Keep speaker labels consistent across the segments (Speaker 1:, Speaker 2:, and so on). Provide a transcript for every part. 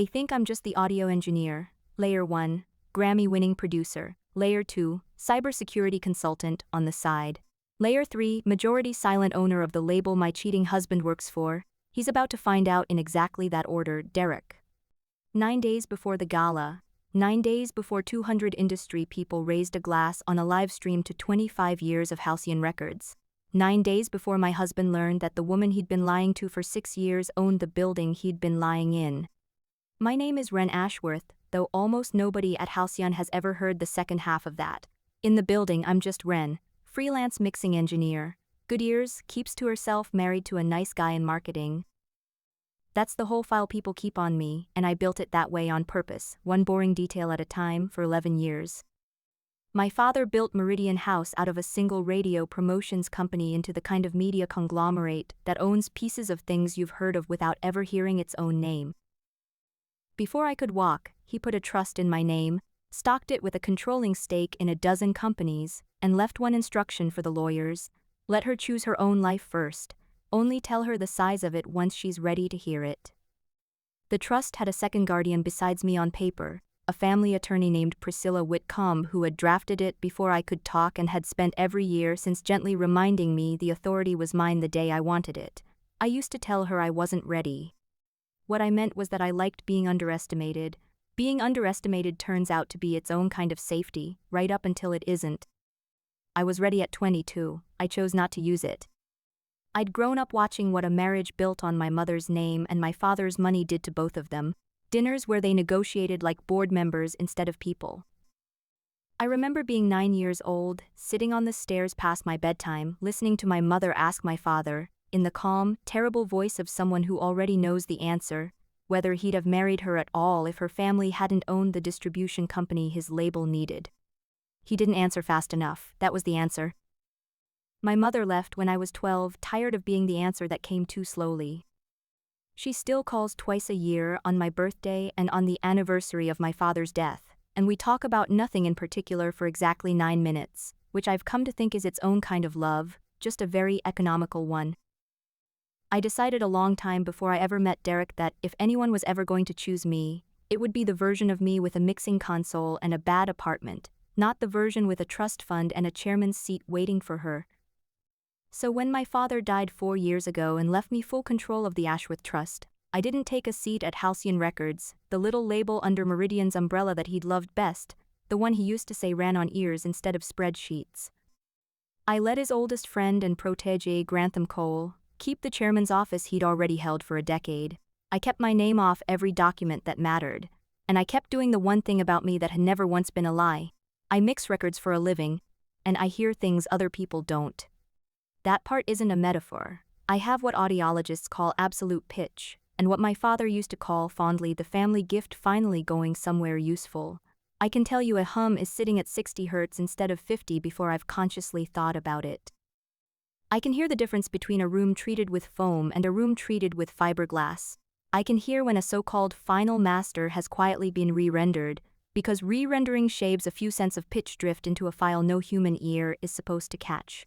Speaker 1: They think I'm just the audio engineer. Layer 1, Grammy-winning producer. Layer 2, cybersecurity consultant on the side. Layer 3, majority silent owner of the label my cheating husband works for. He's about to find out in exactly that order, Derek. 9 days before the gala, 9 days before 200 industry people raised a glass on a live stream to 25 years of Halcyon Records. 9 days before my husband learned that the woman he'd been lying to for 6 years owned the building he'd been lying in. My name is Ren Ashworth, though almost nobody at Halcyon has ever heard the second half of that. In the building I'm just Ren, freelance mixing engineer. Good ears, keeps to herself, married to a nice guy in marketing. That's the whole file people keep on me, and I built it that way on purpose, one boring detail at a time, for 11 years. My father built Meridian House out of a single radio promotions company into the kind of media conglomerate that owns pieces of things you've heard of without ever hearing its own name. Before I could walk, he put a trust in my name, stocked it with a controlling stake in a dozen companies, and left one instruction for the lawyers: let her choose her own life first, only tell her the size of it once she's ready to hear it. The trust had a second guardian besides me on paper, a family attorney named Priscilla Whitcomb, who had drafted it before I could talk and had spent every year since gently reminding me the authority was mine the day I wanted it. I used to tell her I wasn't ready. What I meant was that I liked being underestimated. Being underestimated turns out to be its own kind of safety, right up until it isn't. I was ready at 22, I chose not to use it. I'd grown up watching what a marriage built on my mother's name and my father's money did to both of them, dinners where they negotiated like board members instead of people. I remember being 9 years old, sitting on the stairs past my bedtime, listening to my mother ask my father, in the calm, terrible voice of someone who already knows the answer, whether he'd have married her at all if her family hadn't owned the distribution company his label needed. He didn't answer fast enough, that was the answer. My mother left when I was 12, tired of being the answer that came too slowly. She still calls twice a year, on my birthday and on the anniversary of my father's death, and we talk about nothing in particular for exactly 9 minutes, which I've come to think is its own kind of love, just a very economical one. I decided a long time before I ever met Derek that if anyone was ever going to choose me, it would be the version of me with a mixing console and a bad apartment, not the version with a trust fund and a chairman's seat waiting for her. So when my father died 4 years ago and left me full control of the Ashworth Trust, I didn't take a seat at Halcyon Records, the little label under Meridian's umbrella that he'd loved best, the one he used to say ran on ears instead of spreadsheets. I let his oldest friend and protégé, Grantham Cole, keep the chairman's office he'd already held for a decade. I kept my name off every document that mattered, and I kept doing the one thing about me that had never once been a lie. I mix records for a living, and I hear things other people don't. That part isn't a metaphor. I have what audiologists call absolute pitch, and what my father used to call fondly the family gift finally going somewhere useful. I can tell you a hum is sitting at 60 Hz instead of 50 before I've consciously thought about it. I can hear the difference between a room treated with foam and a room treated with fiberglass. I can hear when a so-called final master has quietly been re-rendered, because re-rendering shaves a few cents of pitch drift into a file no human ear is supposed to catch.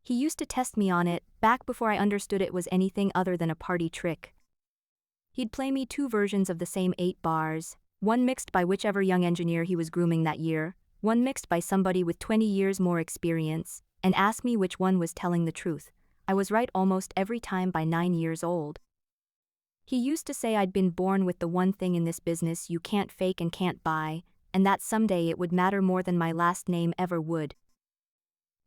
Speaker 1: He used to test me on it, back before I understood it was anything other than a party trick. He'd play me 2 versions of the same 8 bars, one mixed by whichever young engineer he was grooming that year, one mixed by somebody with 20 years more experience, and ask me which one was telling the truth. I was right almost every time by 9 years old. He used to say I'd been born with the one thing in this business you can't fake and can't buy, and that someday it would matter more than my last name ever would.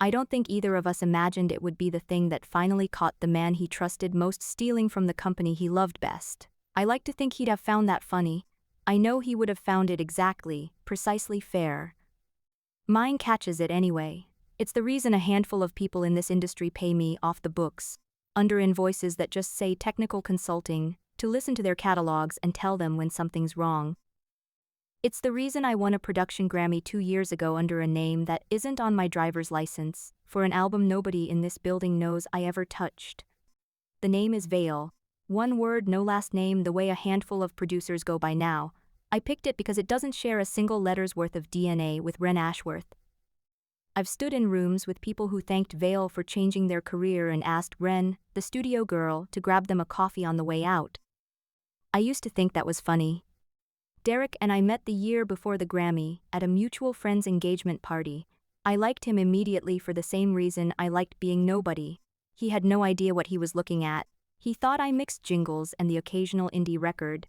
Speaker 1: I don't think either of us imagined it would be the thing that finally caught the man he trusted most stealing from the company he loved best. I like to think he'd have found that funny. I know he would have found it exactly, precisely fair. Mine catches it anyway. It's the reason a handful of people in this industry pay me off the books, under invoices that just say technical consulting, to listen to their catalogs and tell them when something's wrong. It's the reason I won a production Grammy 2 years ago under a name that isn't on my driver's license, for an album nobody in this building knows I ever touched. The name is Vale. One word, no last name, the way a handful of producers go by now. I picked it because it doesn't share a single letter's worth of DNA with Ren Ashworth. I've stood in rooms with people who thanked Vale for changing their career and asked Ren, the studio girl, to grab them a coffee on the way out. I used to think that was funny. Derek and I met the year before the Grammy, at a mutual friend's engagement party. I liked him immediately for the same reason I liked being nobody. He had no idea what he was looking at. He thought I mixed jingles and the occasional indie record.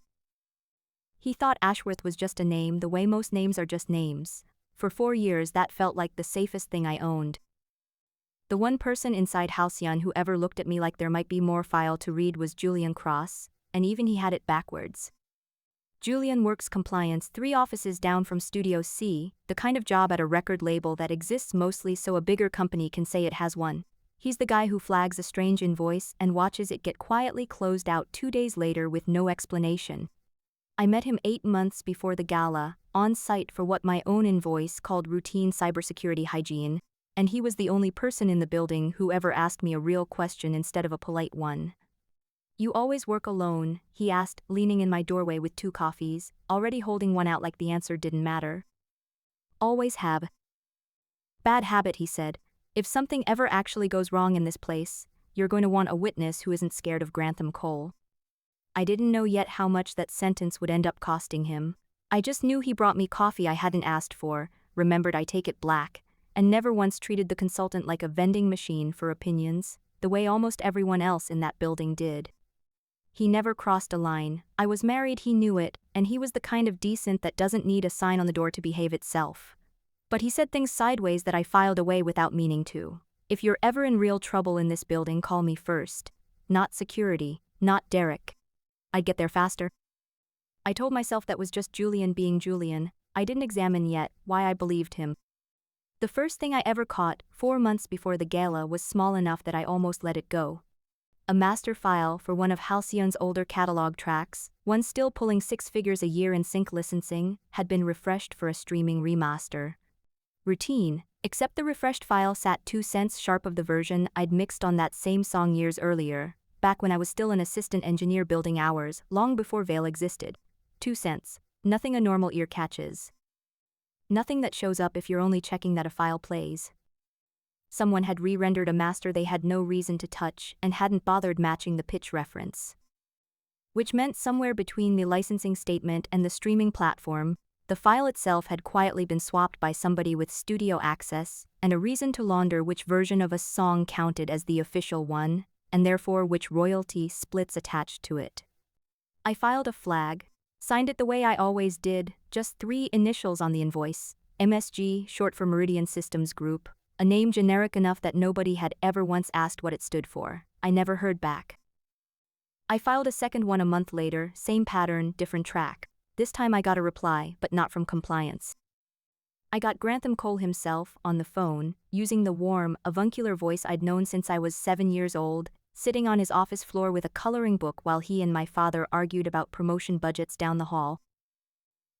Speaker 1: He thought Ashworth was just a name the way most names are just names. For 4 years that felt like the safest thing I owned. The one person inside Halcyon who ever looked at me like there might be more file to read was Julian Cross, and even he had it backwards. Julian works compliance 3 offices down from Studio C, the kind of job at a record label that exists mostly so a bigger company can say it has one. He's the guy who flags a strange invoice and watches it get quietly closed out 2 days later with no explanation. I met him 8 months before the gala, on site for what my own invoice called routine cybersecurity hygiene, and he was the only person in the building who ever asked me a real question instead of a polite one. "You always work alone?" he asked, leaning in my doorway with 2 coffees, already holding one out like the answer didn't matter. "Always have." "Bad habit," he said. "If something ever actually goes wrong in this place, you're going to want a witness who isn't scared of Grantham Coal." I didn't know yet how much that sentence would end up costing him. I just knew he brought me coffee I hadn't asked for, remembered I take it black, and never once treated the consultant like a vending machine for opinions, the way almost everyone else in that building did. He never crossed a line. I was married, he knew it, and he was the kind of decent that doesn't need a sign on the door to behave itself. But he said things sideways that I filed away without meaning to. "If you're ever in real trouble in this building, call me first. Not security, not Derek. I'd get there faster." I told myself that was just Julian being Julian. I didn't examine yet why I believed him. The first thing I ever caught, 4 months before the gala, was small enough that I almost let it go. A master file for one of Halcyon's older catalog tracks, one still pulling 6 figures a year in sync licensing, had been refreshed for a streaming remaster. Routine, except the refreshed file sat 2 cents sharp of the version I'd mixed on that same song years earlier, back when I was still an assistant engineer building hours, long before Veil existed. 2 cents, nothing a normal ear catches. Nothing that shows up if you're only checking that a file plays. Someone had re-rendered a master they had no reason to touch and hadn't bothered matching the pitch reference. Which meant somewhere between the licensing statement and the streaming platform, the file itself had quietly been swapped by somebody with studio access and a reason to launder which version of a song counted as the official one, and therefore which royalty splits attached to it. I filed a flag, signed it the way I always did, just 3 initials on the invoice, MSG, short for Meridian Systems Group, a name generic enough that nobody had ever once asked what it stood for. I never heard back. I filed a second one a month later, same pattern, different track. This time I got a reply, but not from compliance. I got Grantham Coal himself, on the phone, using the warm, avuncular voice I'd known since I was 7 years old, sitting on his office floor with a coloring book while he and my father argued about promotion budgets down the hall.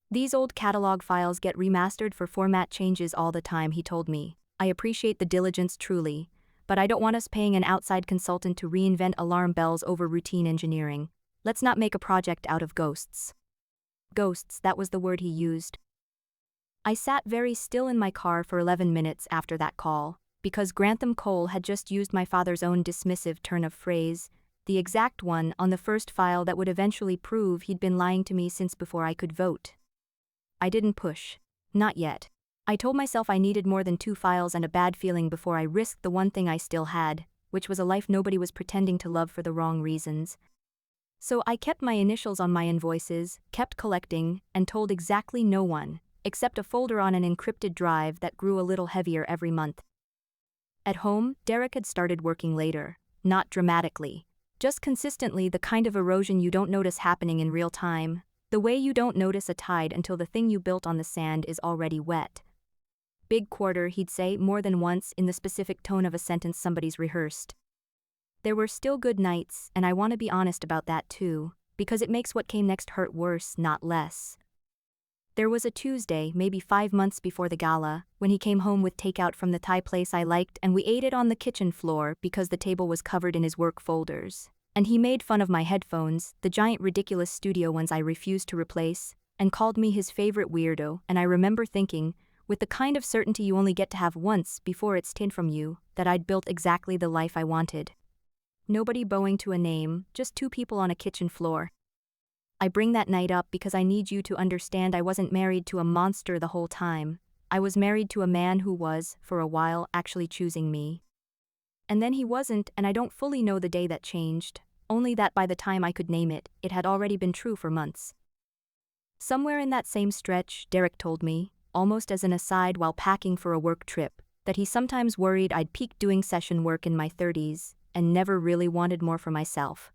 Speaker 1: "These old catalog files get remastered for format changes all the time," he told me. "I appreciate the diligence truly, but I don't want us paying an outside consultant to reinvent alarm bells over routine engineering. Let's not make a project out of ghosts." Ghosts, that was the word he used. I sat very still in my car for 11 minutes after that call, because Grantham Coal had just used my father's own dismissive turn of phrase, the exact one on the first file that would eventually prove he'd been lying to me since before I could vote. I didn't push. Not yet. I told myself I needed more than 2 files and a bad feeling before I risked the one thing I still had, which was a life nobody was pretending to love for the wrong reasons. So I kept my initials on my invoices, kept collecting, and told exactly no one, except a folder on an encrypted drive that grew a little heavier every month. At home, Derek had started working later, not dramatically, just consistently, the kind of erosion you don't notice happening in real time, the way you don't notice a tide until the thing you built on the sand is already wet. "Big quarter," he'd say more than once in the specific tone of a sentence somebody's rehearsed. There were still good nights, and I want to be honest about that too, because it makes what came next hurt worse, not less. There was a Tuesday, maybe 5 months before the gala, when he came home with takeout from the Thai place I liked, and we ate it on the kitchen floor because the table was covered in his work folders. And he made fun of my headphones, the giant ridiculous studio ones I refused to replace, and called me his favorite weirdo, and I remember thinking, with the kind of certainty you only get to have once before it's taken from you, that I'd built exactly the life I wanted. Nobody bowing to a name, just 2 people on a kitchen floor. I bring that night up because I need you to understand I wasn't married to a monster the whole time. I was married to a man who was, for a while, actually choosing me. And then he wasn't, and I don't fully know the day that changed, only that by the time I could name it, it had already been true for months. Somewhere in that same stretch, Derek told me, almost as an aside while packing for a work trip, that he sometimes worried I'd peaked doing session work in my 30s, and never really wanted more for myself.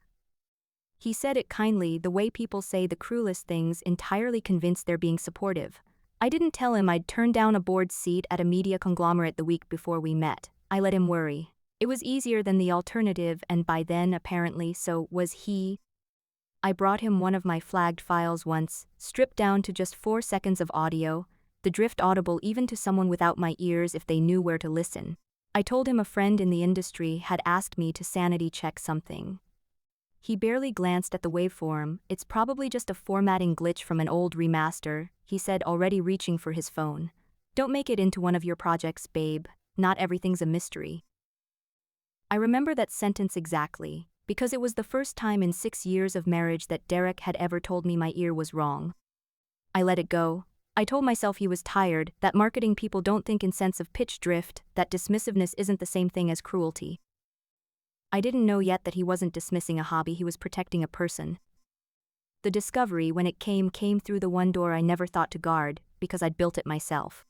Speaker 1: He said it kindly, the way people say the cruelest things, entirely convinced they're being supportive. I didn't tell him I'd turned down a board seat at a media conglomerate the week before we met. I let him worry. It was easier than the alternative, and by then, apparently, so was he. I brought him one of my flagged files once, stripped down to just 4 seconds of audio, the drift audible even to someone without my ears if they knew where to listen. I told him a friend in the industry had asked me to sanity check something. He barely glanced at the waveform. It's probably just a formatting glitch from an old remaster, he said, already reaching for his phone. Don't make it into one of your projects, babe. Not everything's a mystery. I remember that sentence exactly, because it was the first time in 6 years of marriage that Derek had ever told me my ear was wrong. I let it go. I told myself he was tired, that marketing people don't think in sense of pitch drift, that dismissiveness isn't the same thing as cruelty. I didn't know yet that he wasn't dismissing a hobby, he was protecting a person. The discovery, when it came through the one door I never thought to guard, because I'd built it myself.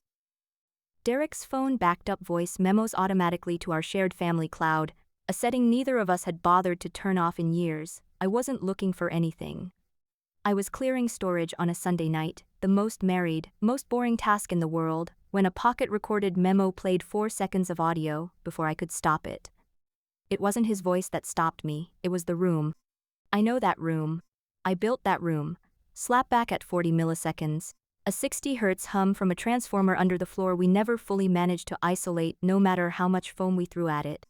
Speaker 1: Derek's phone backed up voice memos automatically to our shared family cloud, a setting neither of us had bothered to turn off in years. I wasn't looking for anything. I was clearing storage on a Sunday night, the most married, most boring task in the world, when a pocket-recorded memo played 4 seconds of audio before I could stop it. It wasn't his voice that stopped me, it was the room. I know that room. I built that room. Slap back at 40 milliseconds. A 60 Hz hum from a transformer under the floor we never fully managed to isolate no matter how much foam we threw at it.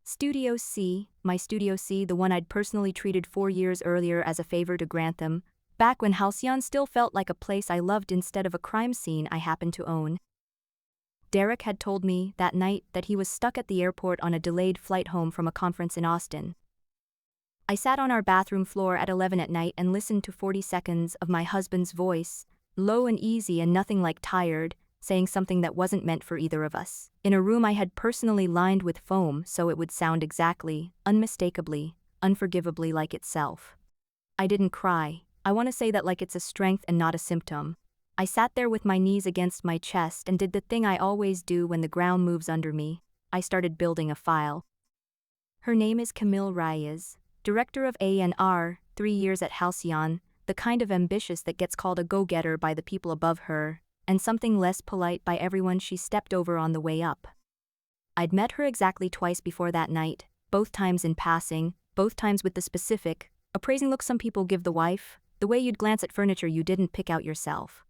Speaker 1: Studio C, my Studio C, the one I'd personally treated 4 years earlier as a favor to Grantham, back when Halcyon still felt like a place I loved instead of a crime scene I happened to own. Derek had told me that night that he was stuck at the airport on a delayed flight home from a conference in Austin. I sat on our bathroom floor at 11 at night and listened to 40 seconds of my husband's voice, low and easy and nothing like tired, saying something that wasn't meant for either of us, in a room I had personally lined with foam so it would sound exactly, unmistakably, unforgivably like itself. I didn't cry. I want to say that like it's a strength and not a symptom. I sat there with my knees against my chest and did the thing I always do when the ground moves under me. I started building a file. Her name is Camille Reyes, director of A&R, 3 years at Halcyon, the kind of ambitious that gets called a go-getter by the people above her, and something less polite by everyone she stepped over on the way up. I'd met her exactly twice before that night, both times in passing, both times with the specific, appraising look some people give the wife, the way you'd glance at furniture you didn't pick out yourself.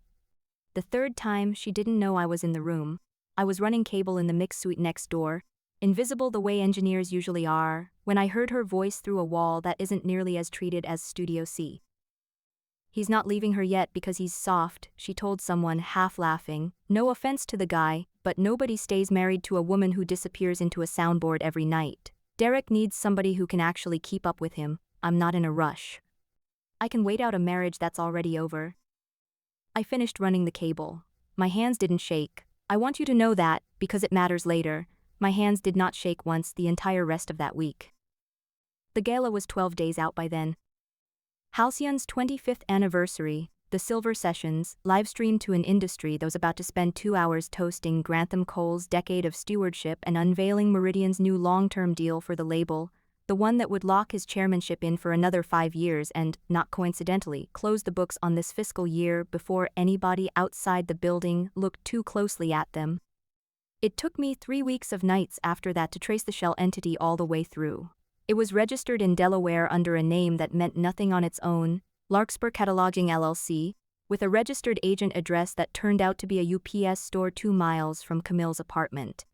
Speaker 1: The third time, she didn't know I was in the room. I was running cable in the mix suite next door, invisible the way engineers usually are, when I heard her voice through a wall that isn't nearly as treated as Studio C. He's not leaving her yet because he's soft, she told someone, half laughing. No offense to the guy, but nobody stays married to a woman who disappears into a soundboard every night. Derek needs somebody who can actually keep up with him. I'm not in a rush. I can wait out a marriage that's already over. I finished running the cable. My hands didn't shake. I want you to know that, because it matters later. My hands did not shake once the entire rest of that week. The gala was 12 days out by then. Halcyon's 25th anniversary, the Silver Sessions, live-streamed to an industry that was about to spend 2 hours toasting Grantham Cole's decade of stewardship and unveiling Meridian's new long-term deal for the label, the one that would lock his chairmanship in for another 5 years and, not coincidentally, close the books on this fiscal year before anybody outside the building looked too closely at them. It took me 3 weeks of nights after that to trace the shell entity all the way through. It was registered in Delaware under a name that meant nothing on its own, Larkspur Cataloging LLC, with a registered agent address that turned out to be a UPS store 2 miles from Camille's apartment.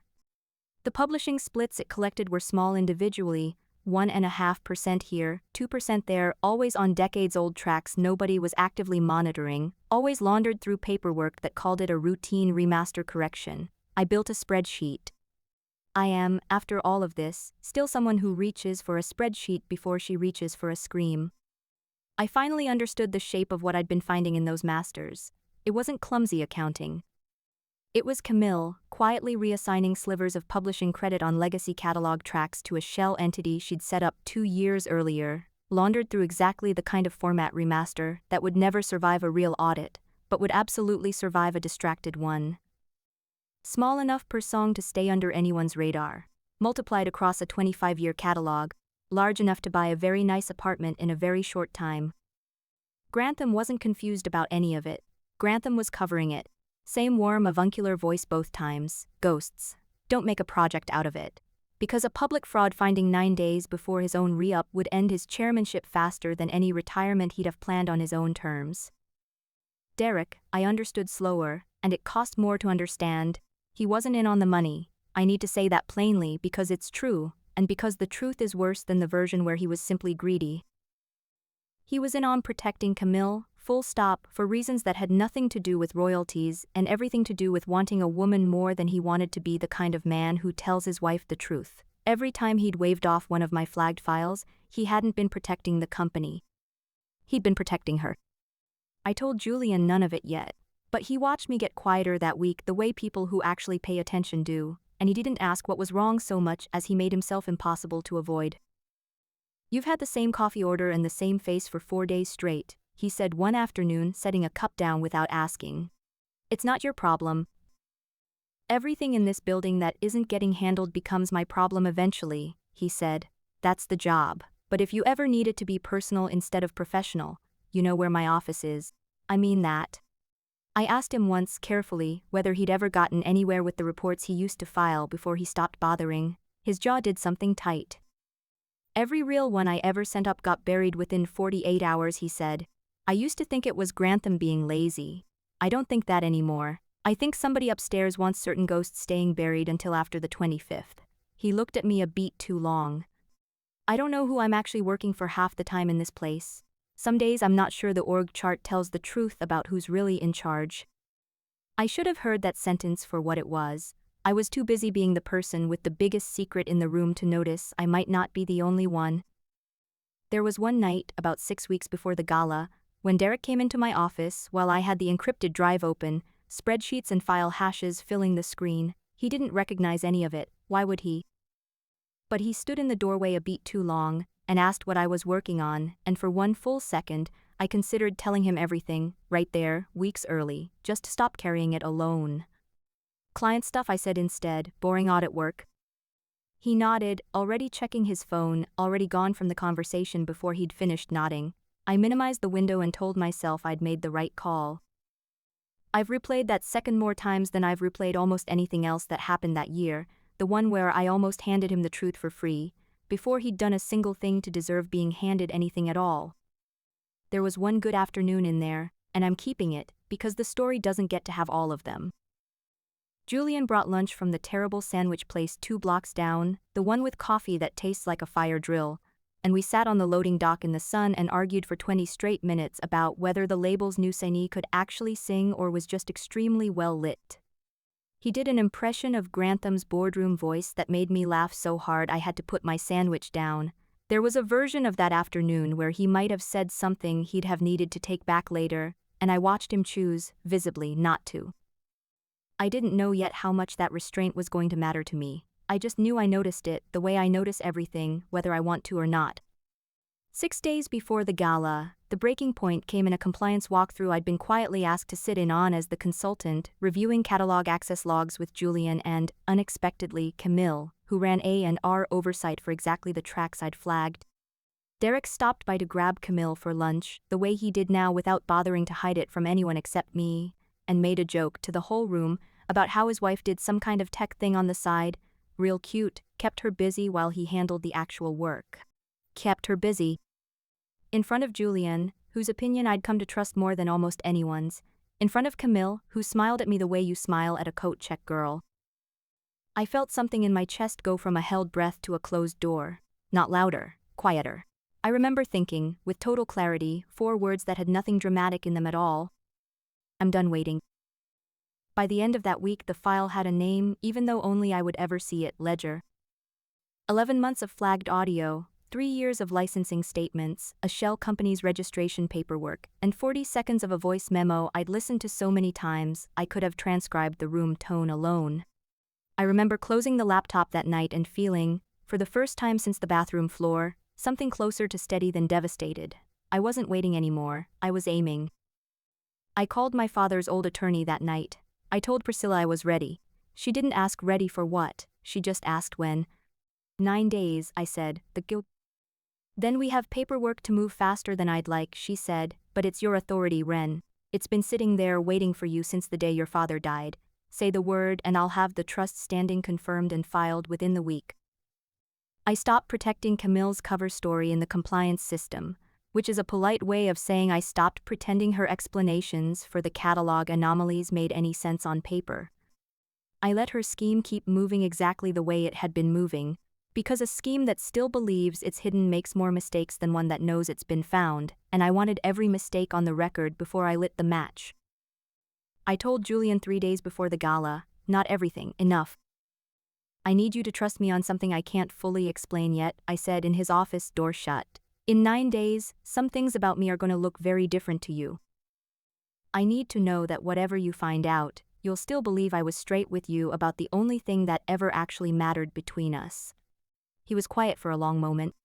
Speaker 1: The publishing splits it collected were small individually, 1.5% here, 2% there, always on decades-old tracks nobody was actively monitoring, always laundered through paperwork that called it a routine remaster correction. I built a spreadsheet. I am, after all of this, still someone who reaches for a spreadsheet before she reaches for a scream. I finally understood the shape of what I'd been finding in those masters. It wasn't clumsy accounting. It was Camille, quietly reassigning slivers of publishing credit on legacy catalog tracks to a shell entity she'd set up 2 years earlier, laundered through exactly the kind of format remaster that would never survive a real audit, but would absolutely survive a distracted one. Small enough per song to stay under anyone's radar, multiplied across a 25-year catalog, large enough to buy a very nice apartment in a very short time. Grantham wasn't confused about any of it. Grantham was covering it. Same warm avuncular voice both times. Ghosts. Don't make a project out of it. Because a public fraud finding 9 days before his own re-up would end his chairmanship faster than any retirement he'd have planned on his own terms. Derek, I understood slower, and it cost more to understand. He wasn't in on the money. I need to say that plainly because it's true, and because the truth is worse than the version where he was simply greedy. He was in on protecting Camille, full stop, for reasons that had nothing to do with royalties and everything to do with wanting a woman more than he wanted to be the kind of man who tells his wife the truth. Every time he'd waved off one of my flagged files, he hadn't been protecting the company. He'd been protecting her. I told Julian none of it yet, but he watched me get quieter that week the way people who actually pay attention do, and he didn't ask what was wrong so much as he made himself impossible to avoid. "You've had the same coffee order and the same face for 4 days straight," he said one afternoon, setting a cup down without asking. "It's not your problem. Everything in this building that isn't getting handled becomes my problem eventually," he said. "That's the job. But if you ever need it to be personal instead of professional, you know where my office is. I mean that." I asked him once, carefully, whether he'd ever gotten anywhere with the reports he used to file before he stopped bothering. His jaw did something tight. "Every real one I ever sent up got buried within 48 hours, he said. "I used to think it was Grantham being lazy. I don't think that anymore. I think somebody upstairs wants certain ghosts staying buried until after the 25th. He looked at me a beat too long. "I don't know who I'm actually working for half the time in this place. Some days I'm not sure the org chart tells the truth about who's really in charge." I should have heard that sentence for what it was. I was too busy being the person with the biggest secret in the room to notice I might not be the only one. There was one night, about 6 weeks before the gala, when Derek came into my office while I had the encrypted drive open, spreadsheets and file hashes filling the screen. He didn't recognize any of it. Why would he? But he stood in the doorway a beat too long, and asked what I was working on, and for one full second, I considered telling him everything, right there, weeks early, just to stop carrying it alone. "Client stuff," I said instead, "boring audit work." He nodded, already checking his phone, already gone from the conversation before he'd finished nodding. I minimized the window and told myself I'd made the right call. I've replayed that second more times than I've replayed almost anything else that happened that year, the one where I almost handed him the truth for free, before he'd done a single thing to deserve being handed anything at all. There was one good afternoon in there, and I'm keeping it, because the story doesn't get to have all of them. Julian brought lunch from the terrible sandwich place 2 blocks down, the one with coffee that tastes like a fire drill, and we sat on the loading dock in the sun and argued for 20 straight minutes about whether the label's Nusayni could actually sing or was just extremely well lit. He did an impression of Grantham's boardroom voice that made me laugh so hard I had to put my sandwich down. There was a version of that afternoon where he might have said something he'd have needed to take back later, and I watched him choose, visibly, not to. I didn't know yet how much that restraint was going to matter to me. I just knew I noticed it, the way I notice everything, whether I want to or not. 6 days before the gala, the breaking point came in a compliance walkthrough I'd been quietly asked to sit in on as the consultant, reviewing catalog access logs with Julian and, unexpectedly, Camille, who ran A&R oversight for exactly the tracks I'd flagged. Derek stopped by to grab Camille for lunch, the way he did now without bothering to hide it from anyone except me, and made a joke to the whole room about how his wife did some kind of tech thing on the side, real cute, kept her busy while he handled the actual work. Kept her busy. In front of Julian, whose opinion I'd come to trust more than almost anyone's, in front of Camille, who smiled at me the way you smile at a coat check girl. I felt something in my chest go from a held breath to a closed door. Not louder, quieter. I remember thinking, with total clarity, 4 words that had nothing dramatic in them at all. "I'm done waiting." By the end of that week the file had a name, even though only I would ever see it, Ledger. 11 months of flagged audio, 3 years of licensing statements, a shell company's registration paperwork, and 40 seconds of a voice memo I'd listened to so many times I could have transcribed the room tone alone. I remember closing the laptop that night and feeling, for the first time since the bathroom floor, something closer to steady than devastated. I wasn't waiting anymore, I was aiming. I called my father's old attorney that night. I told Priscilla I was ready. She didn't ask ready for what, she just asked when. 9 days, I said, the guilt. Then we have paperwork to move faster than I'd like, she said, but it's your authority, Ren. It's been sitting there waiting for you since the day your father died. Say the word and I'll have the trust standing confirmed and filed within the week. I stopped protecting Camille's cover story in the compliance system, which is a polite way of saying I stopped pretending her explanations for the catalog anomalies made any sense on paper. I let her scheme keep moving exactly the way it had been moving, because a scheme that still believes it's hidden makes more mistakes than one that knows it's been found, and I wanted every mistake on the record before I lit the match. I told Julian 3 days before the gala, not everything, enough. I need you to trust me on something I can't fully explain yet, I said in his office, door shut. In 9 days, some things about me are going to look very different to you. I need to know that whatever you find out, you'll still believe I was straight with you about the only thing that ever actually mattered between us. He was quiet for a long moment.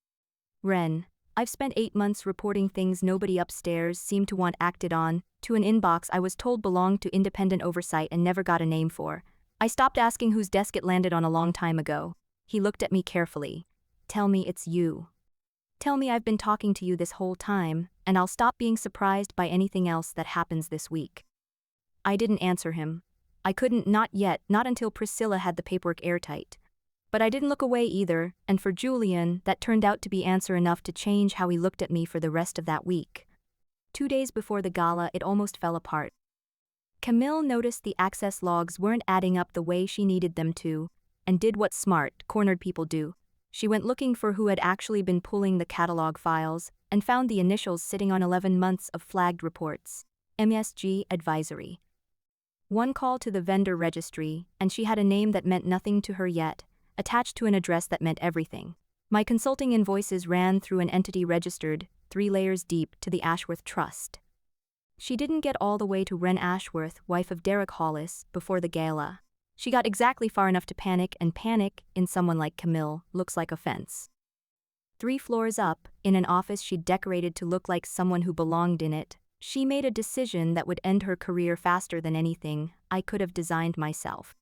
Speaker 1: Ren, I've spent 8 months reporting things nobody upstairs seemed to want acted on, to an inbox I was told belonged to independent oversight and never got a name for. I stopped asking whose desk it landed on a long time ago. He looked at me carefully. Tell me it's you. Tell me I've been talking to you this whole time, and I'll stop being surprised by anything else that happens this week. I didn't answer him. I couldn't, not yet, not until Priscilla had the paperwork airtight. But I didn't look away either, and for Julian, that turned out to be answer enough to change how he looked at me for the rest of that week. 2 days before the gala, it almost fell apart. Camille noticed the access logs weren't adding up the way she needed them to, and did what smart, cornered people do. She went looking for who had actually been pulling the catalog files, and found the initials sitting on 11 months of flagged reports. MSG Advisory. One call to the vendor registry, and she had a name that meant nothing to her yet, attached to an address that meant everything. My consulting invoices ran through an entity registered, 3 layers deep, to the Ashworth Trust. She didn't get all the way to Ren Ashworth, wife of Derek Hollis, before the gala. She got exactly far enough to panic, and panic, in someone like Camille, looks like offense. 3 floors up, in an office she'd decorated to look like someone who belonged in it, she made a decision that would end her career faster than anything I could have designed myself.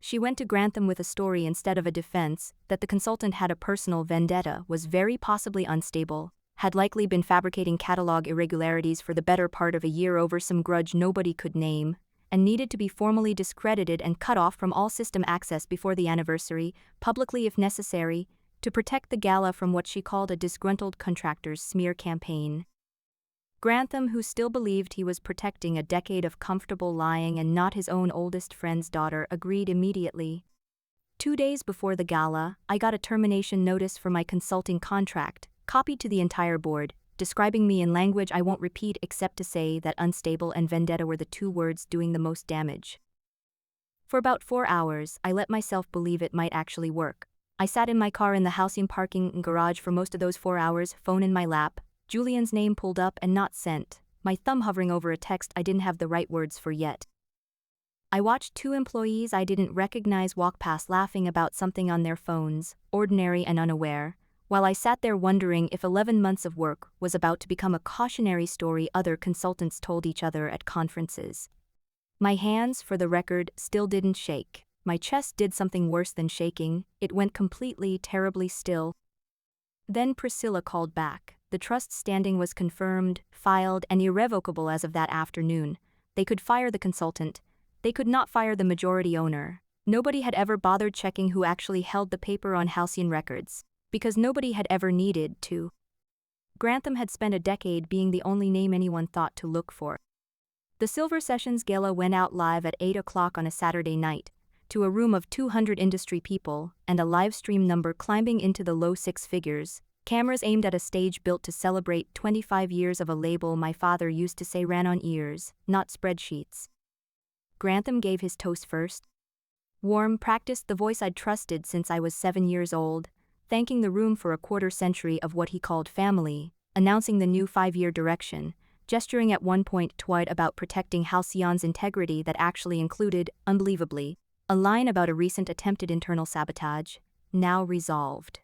Speaker 1: She went to Grantham with a story instead of a defense that the consultant had a personal vendetta, was very possibly unstable, had likely been fabricating catalog irregularities for the better part of a year over some grudge nobody could name, and needed to be formally discredited and cut off from all system access before the anniversary, publicly if necessary, to protect the gala from what she called a disgruntled contractor's smear campaign. Grantham, who still believed he was protecting a decade of comfortable lying and not his own oldest friend's daughter, agreed immediately. 2 days before the gala, I got a termination notice for my consulting contract, copied to the entire board, describing me in language I won't repeat except to say that unstable and vendetta were the 2 words doing the most damage. For about 4 hours, I let myself believe it might actually work. I sat in my car in the Halcyon parking garage for most of those 4 hours, phone in my lap, Julian's name pulled up and not sent, my thumb hovering over a text I didn't have the right words for yet. I watched 2 employees I didn't recognize walk past laughing about something on their phones, ordinary and unaware, while I sat there wondering if 11 months of work was about to become a cautionary story other consultants told each other at conferences. My hands, for the record, still didn't shake. My chest did something worse than shaking, it went completely, terribly still. Then Priscilla called back. The trust standing was confirmed, filed, and irrevocable as of that afternoon. They could fire the consultant. They could not fire the majority owner. Nobody had ever bothered checking who actually held the paper on Halcyon records, because nobody had ever needed to. Grantham had spent a decade being the only name anyone thought to look for. The Silver Sessions Gala went out live at 8 o'clock on a Saturday night, to a room of 200 industry people, and a live stream number climbing into the low 6 figures. Cameras aimed at a stage built to celebrate 25 years of a label my father used to say ran on ears, not spreadsheets. Grantham gave his toast first. Warm, practiced, the voice I'd trusted since I was 7 years old, thanking the room for a quarter-century of what he called family, announcing the new 5-year direction, gesturing at one point toward about protecting Halcyon's integrity that actually included, unbelievably, a line about a recent attempted internal sabotage, now resolved.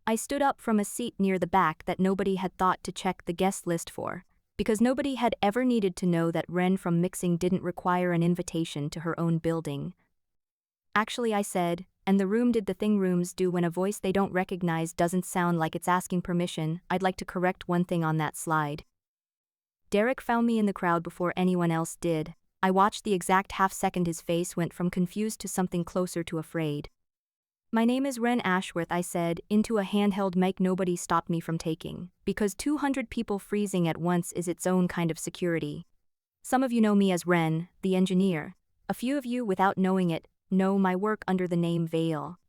Speaker 1: I stood up from a seat near the back that nobody had thought to check the guest list for, because nobody had ever needed to know that Ren from mixing didn't require an invitation to her own building. Actually, I said, and the room did the thing rooms do when a voice they don't recognize doesn't sound like it's asking permission. I'd like to correct one thing on that slide. Derek found me in the crowd before anyone else did. I watched the exact half-second his face went from confused to something closer to afraid. My name is Ren Ashworth, I said, into a handheld mic nobody stopped me from taking, because 200 people freezing at once is its own kind of security. Some of you know me as Ren, the engineer. A few of you, without knowing it, know my work under the name Vale.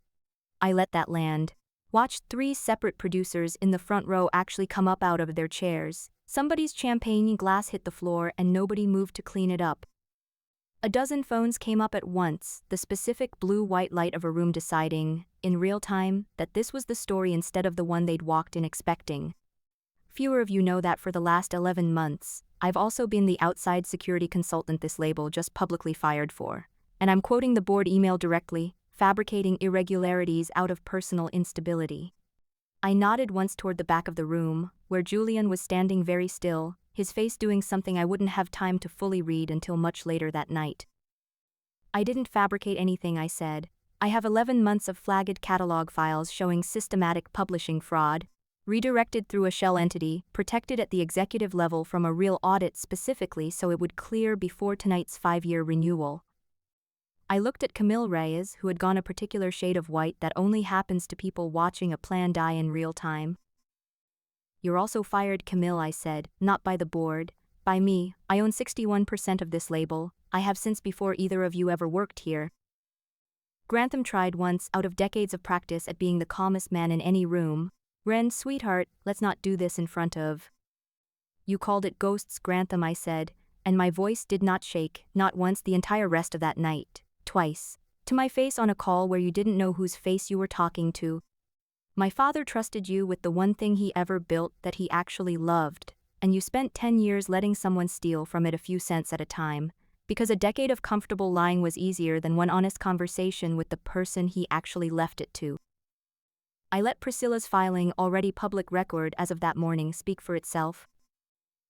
Speaker 1: I let that land. Watched 3 separate producers in the front row actually come up out of their chairs. Somebody's champagne glass hit the floor and nobody moved to clean it up. A dozen phones came up at once, the specific blue-white light of a room deciding, in real time, that this was the story instead of the one they'd walked in expecting. Fewer of you know that for the last 11 months, I've also been the outside security consultant this label just publicly fired for. And I'm quoting the board email directly, fabricating irregularities out of personal instability. I nodded once toward the back of the room, where Julian was standing very still, his face doing something I wouldn't have time to fully read until much later that night. I didn't fabricate anything, I said. I have 11 months of flagged catalog files showing systematic publishing fraud, redirected through a shell entity, protected at the executive level from a real audit specifically so it would clear before tonight's 5-year renewal. I looked at Camille Reyes, who had gone a particular shade of white that only happens to people watching a plan die in real time. You're also fired, Camille, I said, not by the board, by me. I own 61% of this label. I have since before either of you ever worked here. Grantham tried once, out of decades of practice at being the calmest man in any room. Ren, sweetheart, let's not do this in front of. You called it ghosts, Grantham, I said, and my voice did not shake, not once the entire rest of that night. Twice. To my face on a call where you didn't know whose face you were talking to. My father trusted you with the one thing he ever built that he actually loved, and you spent 10 years letting someone steal from it a few cents at a time, because a decade of comfortable lying was easier than one honest conversation with the person he actually left it to. I let Priscilla's filing, already public record as of that morning, speak for itself.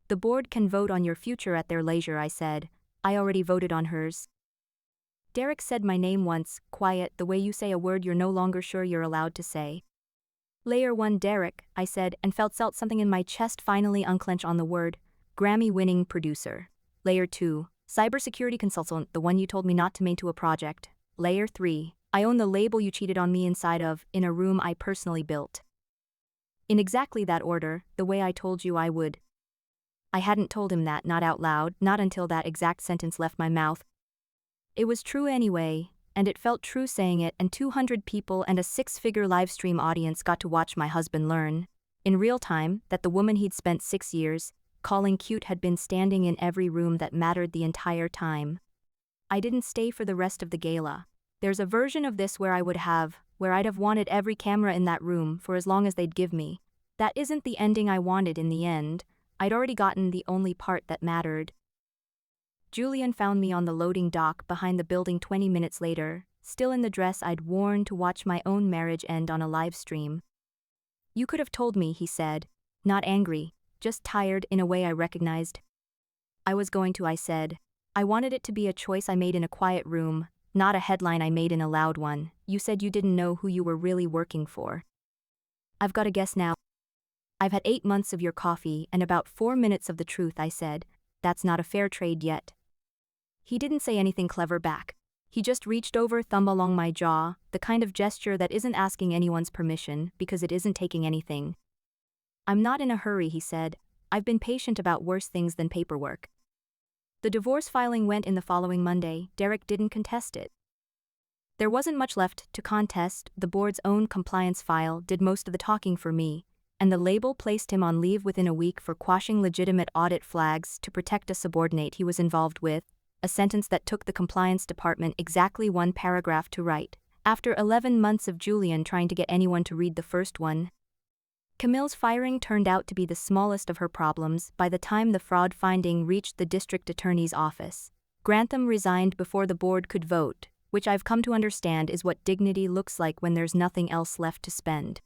Speaker 1: The board can vote on your future at their leisure, I said. I already voted on hers. Derek said my name once, quiet, the way you say a word you're no longer sure you're allowed to say. Layer 1 Derek, I said, and felt something in my chest finally unclench on the word. Grammy-winning producer. Layer 2, cybersecurity consultant, the one you told me not to make to a project. Layer 3, I own the label you cheated on me inside of, in a room I personally built. In exactly that order, the way I told you I would. I hadn't told him that, not out loud, not until that exact sentence left my mouth. It was true anyway, and it felt true saying it, and 200 people and a 6-figure livestream audience got to watch my husband learn, in real time, that the woman he'd spent 6 years calling cute had been standing in every room that mattered the entire time. I didn't stay for the rest of the gala. There's a version of this where I'd have wanted every camera in that room for as long as they'd give me. That isn't the ending I wanted in the end. I'd already gotten the only part that mattered. Julian found me on the loading dock behind the building 20 minutes later, still in the dress I'd worn to watch my own marriage end on a live stream. You could have told me, he said, not angry, just tired in a way I recognized. I was going to, I said. I wanted it to be a choice I made in a quiet room, not a headline I made in a loud one. You said you didn't know who you were really working for. I've got to guess now. I've had 8 months of your coffee and about 4 minutes of the truth, I said. That's not a fair trade yet. He didn't say anything clever back. He just reached over, thumb along my jaw, the kind of gesture that isn't asking anyone's permission because it isn't taking anything. I'm not in a hurry, he said. I've been patient about worse things than paperwork. The divorce filing went in the following Monday. Derek didn't contest it. There wasn't much left to contest. The board's own compliance file did most of the talking for me, and the label placed him on leave within a week for quashing legitimate audit flags to protect a subordinate he was involved with, a sentence that took the compliance department exactly 1 paragraph to write. After 11 months of Julian trying to get anyone to read the first one, Camille's firing turned out to be the smallest of her problems by the time the fraud finding reached the district attorney's office. Grantham resigned before the board could vote, which I've come to understand is what dignity looks like when there's nothing else left to spend.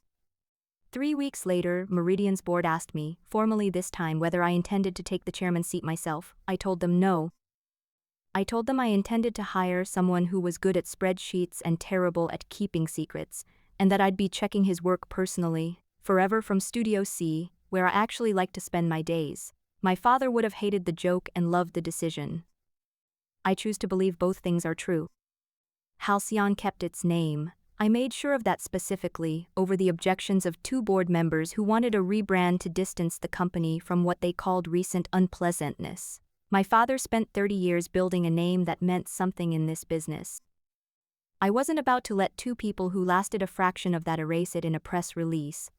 Speaker 1: 3 weeks later, Meridian's board asked me, formally this time, whether I intended to take the chairman's seat myself. I told them no. I told them I intended to hire someone who was good at spreadsheets and terrible at keeping secrets, and that I'd be checking his work personally, forever from Studio C, where I actually like to spend my days. My father would have hated the joke and loved the decision. I choose to believe both things are true. Halcyon kept its name. I made sure of that specifically, over the objections of 2 board members who wanted a rebrand to distance the company from what they called recent unpleasantness. My father spent 30 years building a name that meant something in this business. I wasn't about to let 2 people who lasted a fraction of that erase it in a press release.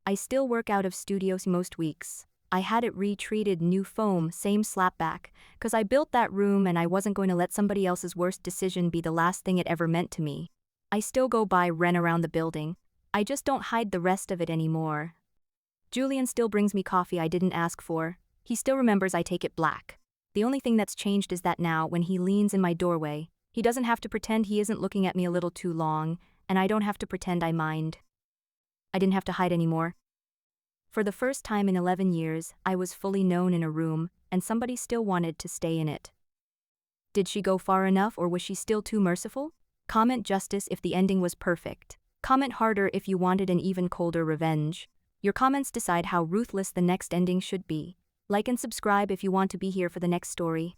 Speaker 1: I still work out of studios most weeks. I had it retreated, new foam, same slapback, 'cause I built that room and I wasn't going to let somebody else's worst decision be the last thing it ever meant to me. I still go by Ren around the building. I just don't hide the rest of it anymore. Julian still brings me coffee I didn't ask for. He still remembers I take it black. The only thing that's changed is that now, when he leans in my doorway, he doesn't have to pretend he isn't looking at me a little too long, and I don't have to pretend I mind. I didn't have to hide anymore. For the first time in 11 years, I was fully known in a room, and somebody still wanted to stay in it. Did she go far enough, or was she still too merciful? Comment justice if the ending was perfect. Comment harder if you wanted an even colder revenge. Your comments decide how ruthless the next ending should be. Like and subscribe if you want to be here for the next story.